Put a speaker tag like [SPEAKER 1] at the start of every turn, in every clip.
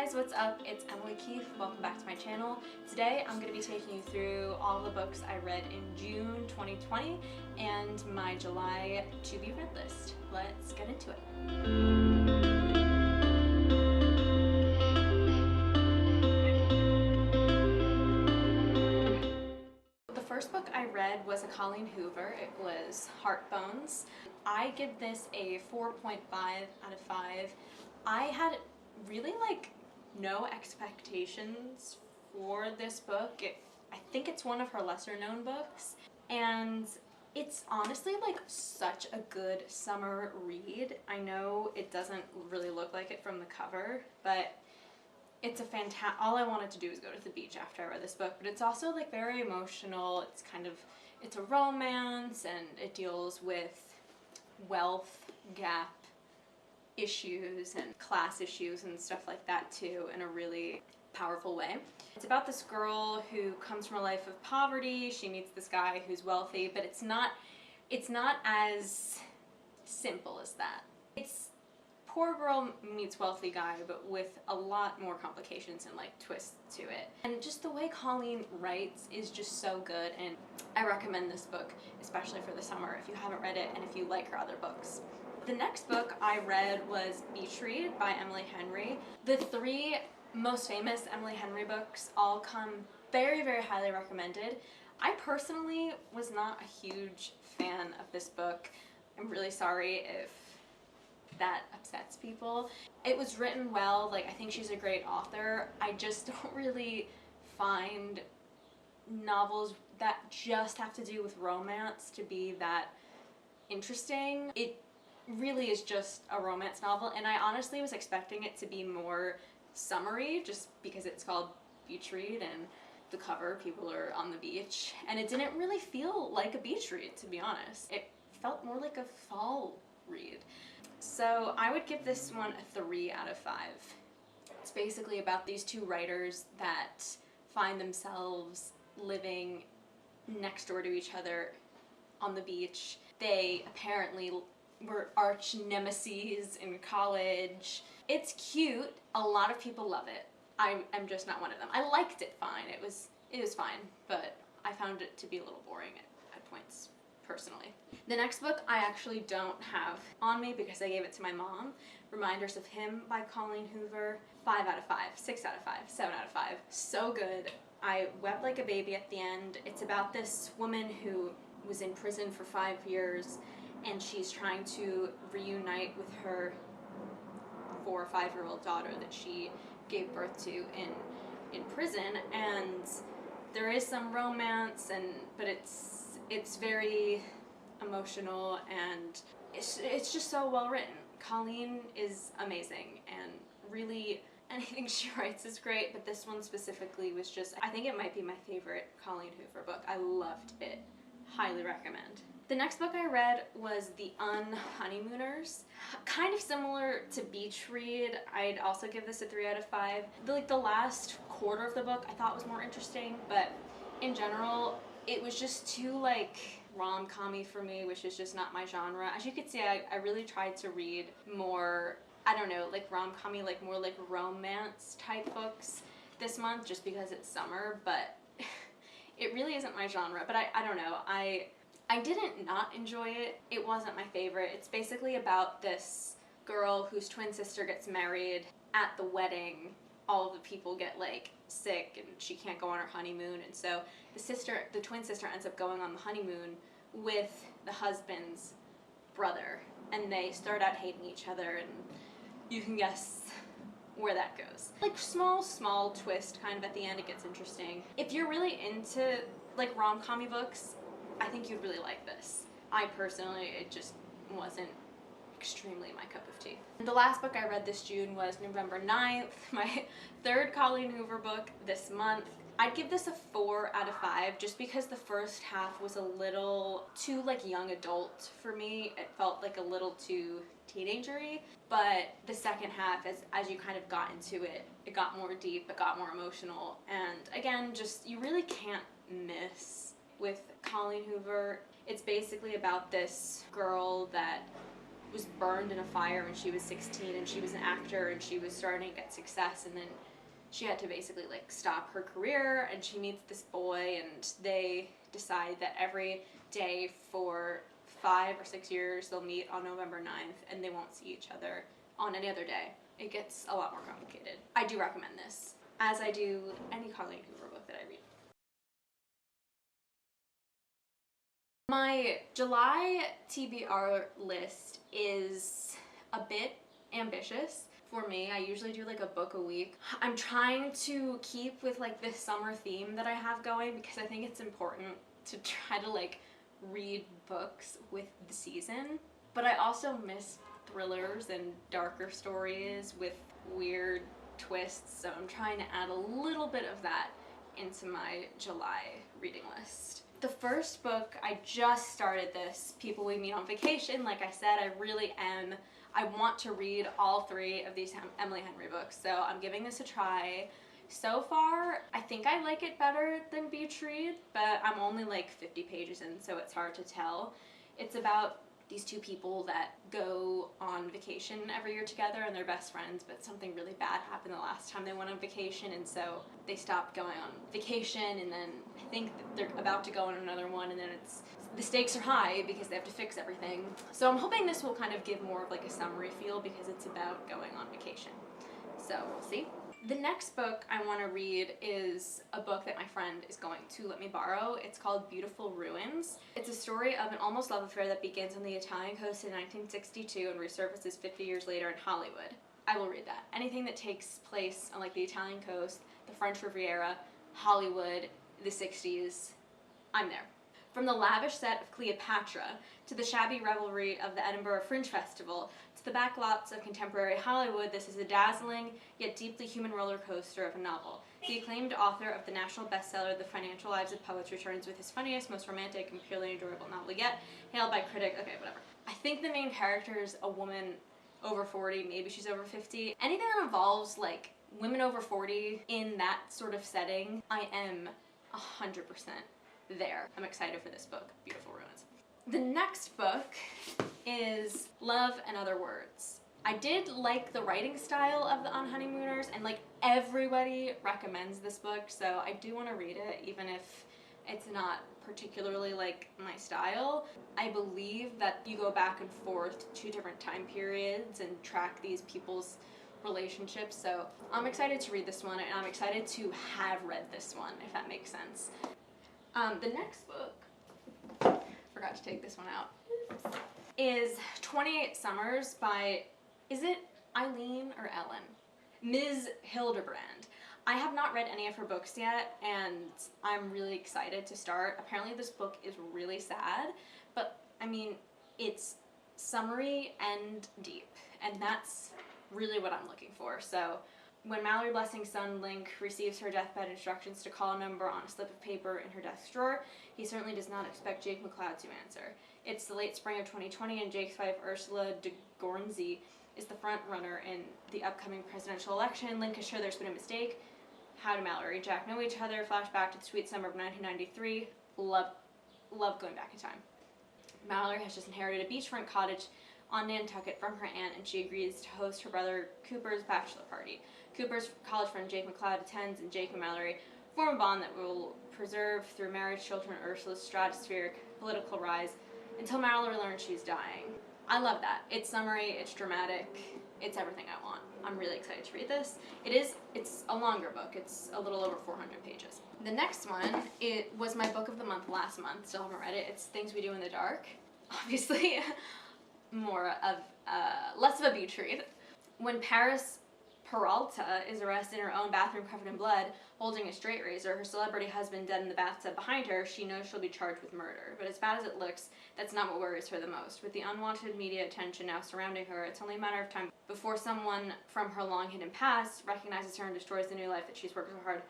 [SPEAKER 1] guys, what's up? It's Emily Keefe. Welcome back to my channel. Today I'm going to be taking you through all the books I read in June 2020 and my July to be read list. Let's get into it. The first book I read was a Colleen Hoover. It was Heartbones. I give this a 4.5 out of 5. I had really no expectations for this book. I think it's one of her lesser known books, and it's honestly such a good summer read. I know it doesn't really look like it from the cover, but it's a fantastic, all I wanted to do was go to the beach after I read this book, but it's also very emotional. It's a romance, and it deals with wealth gap issues and class issues and stuff like that too, in a really powerful way. It's about this girl who comes from a life of poverty. She meets this guy who's wealthy, but it's not as simple as that. It's poor girl meets wealthy guy, but with a lot more complications and twists to it. And just the way Colleen writes is just so good, and I recommend this book, especially for the summer if you haven't read it and if you like her other books. The next book I read was Beach Read by Emily Henry. The three most famous Emily Henry books all come very, very highly recommended. I personally was not a huge fan of this book. I'm really sorry if that upsets people. It was written well, I think she's a great author. I just don't really find novels that just have to do with romance to be that interesting. It really is just a romance novel, and I honestly was expecting it to be more summery just because it's called Beach Read and the cover, people are on the beach, and it didn't really feel like a beach read, to be honest. It felt more like a fall read. So I would give this one a 3 out of 5. It's basically about these two writers that find themselves living next door to each other on the beach. They apparently were arch nemesis in college. It's cute. A lot of people love it. I'm just not one of them. I liked it fine. It was fine, but I found it to be a little boring at points, personally. The next book I actually don't have on me because I gave it to my mom. Reminders of Him by Colleen Hoover. 5 out of 5, 6 out of 5, 7 out of 5. So good. I wept like a baby at the end. It's about this woman who was in prison for 5 years, and she's trying to reunite with her 4 or 5-year-old daughter that she gave birth to in prison, and there is some romance, but it's very emotional, and it's just so well written. Colleen is amazing, and really anything she writes is great, but this one specifically was just, I think it might be my favorite Colleen Hoover book. I loved it. Highly recommend. The next book I read was The Unhoneymooners. Kind of similar to Beach Read. I'd also give this a 3 out of 5. The last quarter of the book I thought was more interesting, but in general, it was just too rom-com-y for me, which is just not my genre. As you can see, I really tried to read more, I don't know, rom-com-y, more romance type books this month just because it's summer, but it really isn't my genre. But I don't know, I didn't not enjoy it. It wasn't my favorite. It's basically about this girl whose twin sister gets married. At the wedding, all of the people get sick and she can't go on her honeymoon, and so the twin sister ends up going on the honeymoon with the husband's brother, and they start out hating each other, and you can guess where that goes. Small twist kind of at the end. It gets interesting. If you're really into rom-com-y books, I think you'd really like this. I personally, it just wasn't extremely my cup of tea. The last book I read this June was November 9th, my third Colleen Hoover book this month. I'd give this a 4 out of 5 just because the first half was a little too young adult for me. It felt a little too teenagery, but the second half, as you kind of got into it, it got more deep, it got more emotional, and again, just you really can't miss with Colleen Hoover. It's basically about this girl that was burned in a fire when she was 16, and she was an actor and she was starting to get success, and then she had to basically like stop her career, and she meets this boy and they decide that every day for 5 or 6 years they'll meet on November 9th and they won't see each other on any other day. It gets a lot more complicated. I do recommend this, as I do any Colleen Hoover book that I read. My July TBR list is a bit ambitious for me. I usually do like a book a week. I'm trying to keep with like this summer theme that I have going, because I think it's important to try to like read books with the season. But I also miss thrillers and darker stories with weird twists, so I'm trying to add a little bit of that into my July reading list. The first book, I just started this, People We Meet on Vacation. Like I said, I want to read all 3 of these Emily Henry books, so I'm giving this a try. So far, I think I like it better than Beach Read, but I'm only like 50 pages in, so it's hard to tell. It's about these 2 people that go on vacation every year together and they're best friends, but something really bad happened the last time they went on vacation, and so they stopped going on vacation, and then I think they're about to go on another one, and then the stakes are high because they have to fix everything. So I'm hoping this will kind of give more of like a summary feel, because it's about going on vacation. So we'll see. The next book I want to read is a book that my friend is going to let me borrow. It's called Beautiful Ruins. It's a story of an almost love affair that begins on the Italian coast in 1962 and resurfaces 50 years later in Hollywood. I will read that. Anything that takes place on like the Italian coast, the French Riviera, Hollywood, the 60s, I'm there. From the lavish set of Cleopatra, to the shabby revelry of the Edinburgh Fringe Festival, to the backlots of contemporary Hollywood, this is a dazzling, yet deeply human roller coaster of a novel. The acclaimed author of the national bestseller, The Financial Lives of Poets, returns with his funniest, most romantic, and purely enjoyable novel yet, hailed by critics. Okay, whatever. I think the main character is a woman over 40, maybe she's over 50. Anything that involves, like, women over 40 in that sort of setting, I am 100% there. I'm excited for this book, Beautiful Ruins. The next book is Love and Other Words. I did like the writing style of The Unhoneymooners, and like everybody recommends this book, so I do want to read it, even if it's not particularly like my style. I believe that you go back and forth to 2 different time periods and track these people's relationships, so I'm excited to read this one, and I'm excited to have read this one, if that makes sense. The next book, forgot to take this one out, is 28 Summers by, is it Eileen or Ellen? Ms. Hildebrand. I have not read any of her books yet, and I'm really excited to start. Apparently this book is really sad, but I mean, it's summary and deep, and that's really what I'm looking for. So when Mallory Blessing's son Link receives her deathbed instructions to call a number on a slip of paper in her desk drawer, he certainly does not expect Jake McLeod to answer. It's the late spring of 2020, and Jake's wife Ursula de Gornzy is the front runner in the upcoming presidential election. Link is sure there's been a mistake. How do Mallory and Jack know each other? Flashback to the sweet summer of 1993. Love going back in time. Mallory has just inherited a beachfront cottage on Nantucket from her aunt, and she agrees to host her brother Cooper's bachelor party. Cooper's college friend Jake McLeod attends, and Jake and Mallory form a bond that will preserve through marriage, children, and Ursula's stratospheric political rise until Mallory learns she's dying. I love that. It's summary, it's dramatic, it's everything I want. I'm really excited to read this. It's a longer book. It's a little over 400 pages. The next one, it was my book of the month last month. Still haven't read it. It's Things We Do in the Dark. Obviously, less of a beach read. When Paris Peralta is arrested in her own bathroom covered in blood, holding a straight razor, her celebrity husband dead in the bathtub behind her, she knows she'll be charged with murder. But as bad as it looks, that's not what worries her the most. With the unwanted media attention now surrounding her, it's only a matter of time before someone from her long-hidden past recognizes her and destroys the new life that she's worked so hard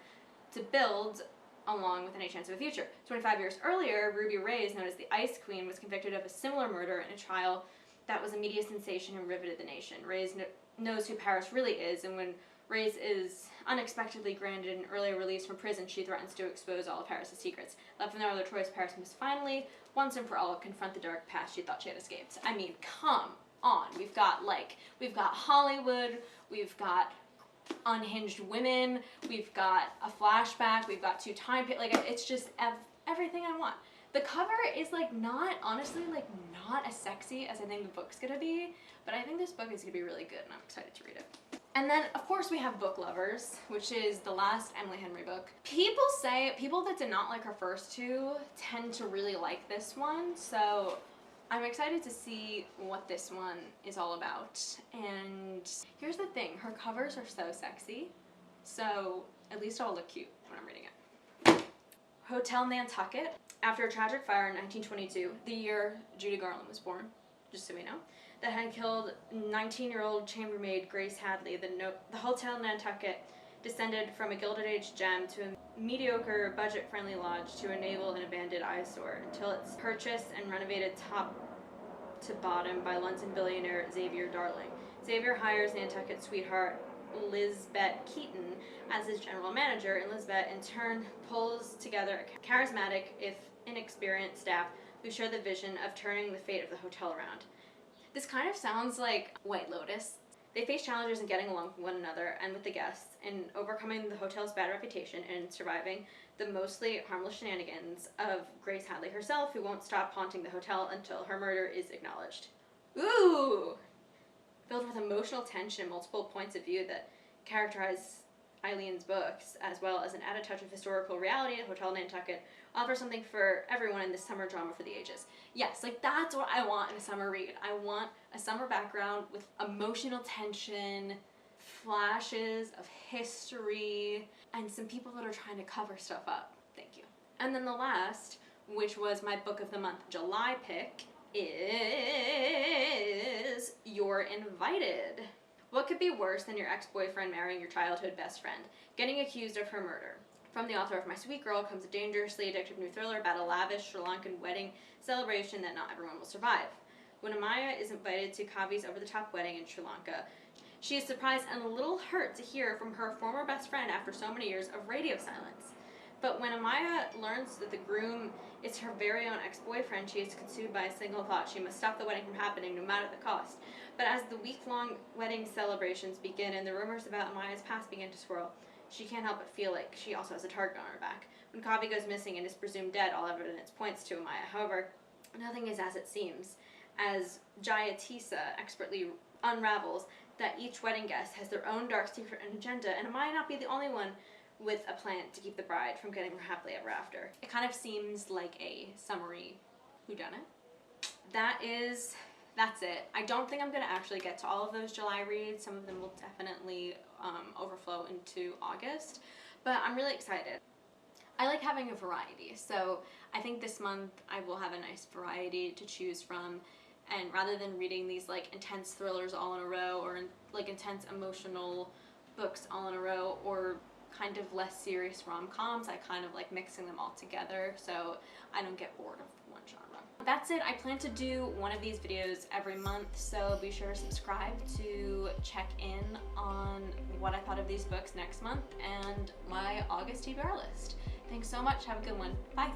[SPEAKER 1] to build, along with any chance of a future. 25 years earlier, Ruby Reyes, known as the Ice Queen, was convicted of a similar murder in a trial that was a media sensation and riveted the nation. Reyes knows who Paris really is, and when Reyes is unexpectedly granted an earlier release from prison, she threatens to expose all of Paris' secrets. Left with no other choice, Paris must finally, once and for all, confront the dark past she thought she had escaped. I mean, come on. We've got Hollywood, we've got unhinged women, we've got a flashback, we've got two time like it's just everything I want. The cover is like not as sexy as I think the book's gonna be, but I think this book is gonna be really good and I'm excited to read it. And then of course we have Book Lovers, which is the last Emily Henry book. People that did not like her first two tend to really like this one, so I'm excited to see what this one is all about. And here's the thing, her covers are so sexy, so at least I'll look cute when I'm reading it. Hotel Nantucket. After a tragic fire in 1922, the year Judy Garland was born, just so we know, that had killed 19-year-old chambermaid Grace Hadley, the Hotel Nantucket descended from a Gilded Age gem to a mediocre, budget-friendly lodge to a naval and abandoned eyesore until it's purchased and renovated top to bottom by London billionaire Xavier Darling. Xavier hires Nantucket sweetheart Lisbeth Keaton as his general manager, and Lisbeth in turn pulls together a charismatic, if inexperienced staff who share the vision of turning the fate of the hotel around. This kind of sounds like White Lotus. They face challenges in getting along with one another and with the guests, in overcoming the hotel's bad reputation and surviving the mostly harmless shenanigans of Grace Hadley herself, who won't stop haunting the hotel until her murder is acknowledged. Ooh! Filled with emotional tension and multiple points of view that characterize Eileen's books, as well as an added touch of historical reality, Hotel Nantucket offers something for everyone in this summer drama for the ages. Yes, like that's what I want in a summer read. I want a summer background with emotional tension, flashes of history, and some people that are trying to cover stuff up. Thank you. And then the last, which was my book of the month July pick, is You're Invited. What could be worse than your ex-boyfriend marrying your childhood best friend, getting accused of her murder? From the author of My Sweet Girl comes a dangerously addictive new thriller about a lavish Sri Lankan wedding celebration that not everyone will survive. When Amaya is invited to Kavi's over-the-top wedding in Sri Lanka, she is surprised and a little hurt to hear from her former best friend after so many years of radio silence. But when Amaya learns that the groom is her very own ex-boyfriend, she is consumed by a single thought: she must stop the wedding from happening, no matter the cost. But as the week-long wedding celebrations begin and the rumors about Amaya's past begin to swirl, she can't help but feel like she also has a target on her back. When Kavi goes missing and is presumed dead, all evidence points to Amaya. However, nothing is as it seems, as Jayatissa expertly unravels that each wedding guest has their own dark secret and agenda, and Amaya not be the only one with a plan to keep the bride from getting her happily ever after. It kind of seems like a summary whodunit. That's it. I don't think I'm going to actually get to all of those July reads. Some of them will definitely overflow into August, but I'm really excited. I like having a variety, so I think this month I will have a nice variety to choose from, and rather than reading these like intense thrillers all in a row, or like intense emotional books all in a row, or kind of less serious rom-coms, I kind of like mixing them all together so I don't get bored of one genre. That's it. I plan to do one of these videos every month, so be sure to subscribe to check in on what I thought of these books next month and my August TBR list. Thanks so much. Have a good one. Bye.